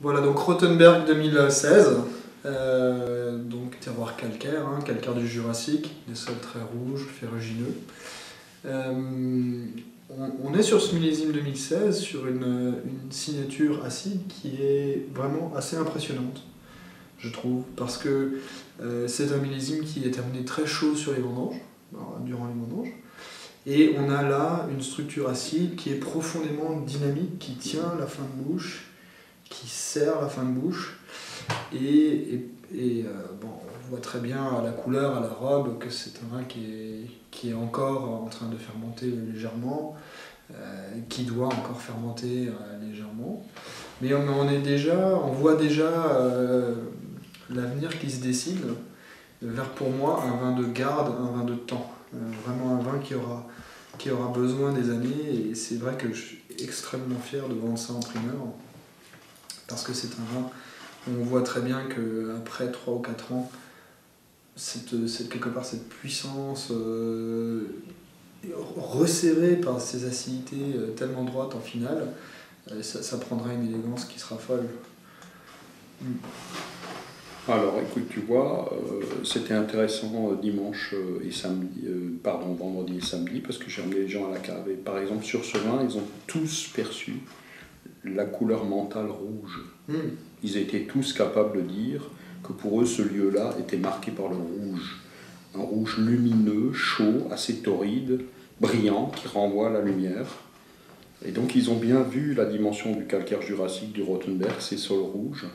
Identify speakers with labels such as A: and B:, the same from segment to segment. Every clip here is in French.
A: Voilà, donc Rothenberg 2016, donc terroir calcaire, hein, calcaire du Jurassique, des sols très rouges, ferrugineux. On est sur ce millésime 2016, sur une signature acide qui est vraiment assez impressionnante, je trouve, parce que c'est un millésime qui est terminé très chaud sur les vendanges, durant les vendanges, et on a là une structure acide qui est profondément dynamique, qui tient la fin de bouche, qui serre la fin de bouche, et bon, on voit très bien à la couleur, à la robe, que c'est un vin qui est encore en train de fermenter légèrement, qui doit encore fermenter légèrement, mais on voit déjà l'avenir qui se dessine vers, pour moi, un vin de garde, un vin de temps, vraiment un vin qui aura besoin des années, et c'est vrai que je suis extrêmement fier de vendre ça en primeur, parce que c'est un vin où on voit très bien qu'après 3 ou 4 ans, quelque part cette puissance resserrée par ces acidités tellement droites en finale, ça prendra une élégance qui sera folle.
B: Alors écoute, tu vois, c'était intéressant dimanche et samedi, vendredi et samedi, parce que j'ai emmené les gens à la cave. Et par exemple, sur ce vin, ils ont tous perçu la couleur mentale rouge. Ils étaient tous capables de dire que pour eux, ce lieu-là était marqué par le rouge. Un rouge lumineux, chaud, assez torride, brillant, qui renvoie la lumière. Et donc ils ont bien vu la dimension du calcaire jurassique du Rothenberg, ces sols rouges.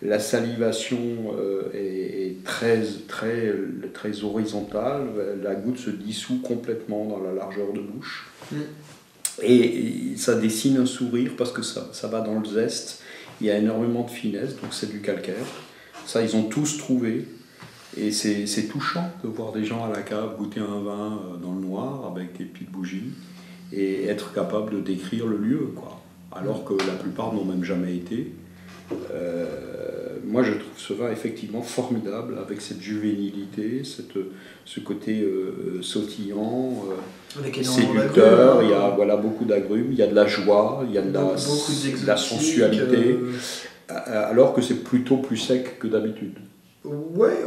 B: La salivation est très horizontale, la goutte se dissout complètement dans la largeur de bouche. Et ça dessine un sourire parce que ça va dans le zeste, il y a énormément de finesse, donc c'est du calcaire. Ça, ils ont tous trouvé. Et c'est touchant de voir des gens à la cave goûter un vin dans le noir avec des petites bougies et être capable de décrire le lieu, quoi. Alors que la plupart n'ont même jamais été. Moi, je trouve ce vin effectivement formidable, avec cette juvénilité, ce côté sautillant, séducteur. Il y a beaucoup d'agrumes, il y a de la joie, il y a de la sensualité, alors que c'est plutôt plus sec que d'habitude.
A: Ouais.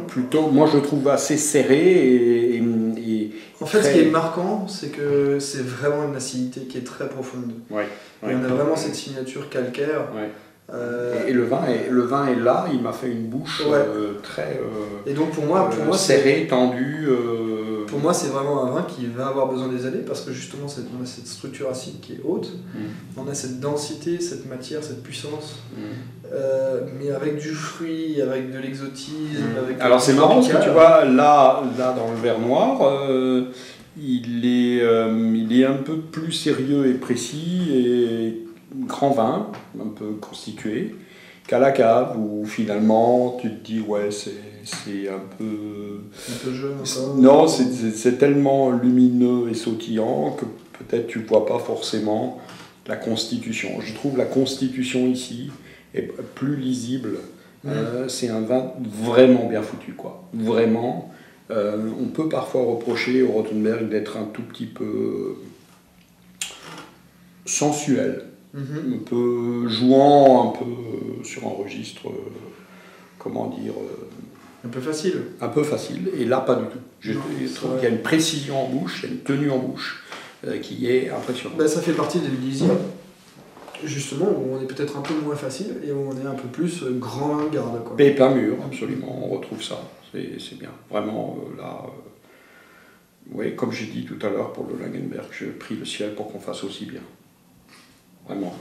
B: Plutôt, moi je trouve assez serré
A: en fait, ce qui est marquant, c'est que c'est vraiment une acidité qui est très profonde.
B: Ouais,
A: et on a vraiment cette signature calcaire.
B: Et le vin est là, il m'a fait une bouche très
A: et donc pour moi
B: serrée, tendue.
A: Pour moi, c'est vraiment un vin qui va avoir besoin des années, parce que justement, on a cette structure acide qui est haute, on a cette densité, cette matière, cette puissance, mais avec du fruit, avec de l'exotisme.
B: Alors c'est marrant parce que tu vois, là dans le verre noir, il est un peu plus sérieux et précis et grand vin, un peu constitué, qu'à la cave où finalement tu te dis ouais c'est un peu
A: jeune encore.
B: Non, c'est tellement lumineux et sautillant que peut-être tu ne vois pas forcément la constitution. Je trouve la constitution ici est plus lisible. C'est un vin vraiment bien foutu, quoi. Vraiment. On peut parfois reprocher au Rothenberg d'être un tout petit peu sensuel, un peu jouant, un peu sur un registre, comment dire,
A: un peu facile.
B: Un peu facile, et là pas du tout. Je trouve qu'il y a une précision en bouche, il y a une tenue en bouche qui est impressionnante.
A: Ça fait partie des millésimes, justement, où on est peut-être un peu moins facile et où on est un peu plus grand garde, quoi.
B: Pépin mûr, absolument, on retrouve ça, c'est bien. Vraiment, là, oui, comme j'ai dit tout à l'heure pour le Langenberg, je prie le ciel pour qu'on fasse aussi bien. Vraiment.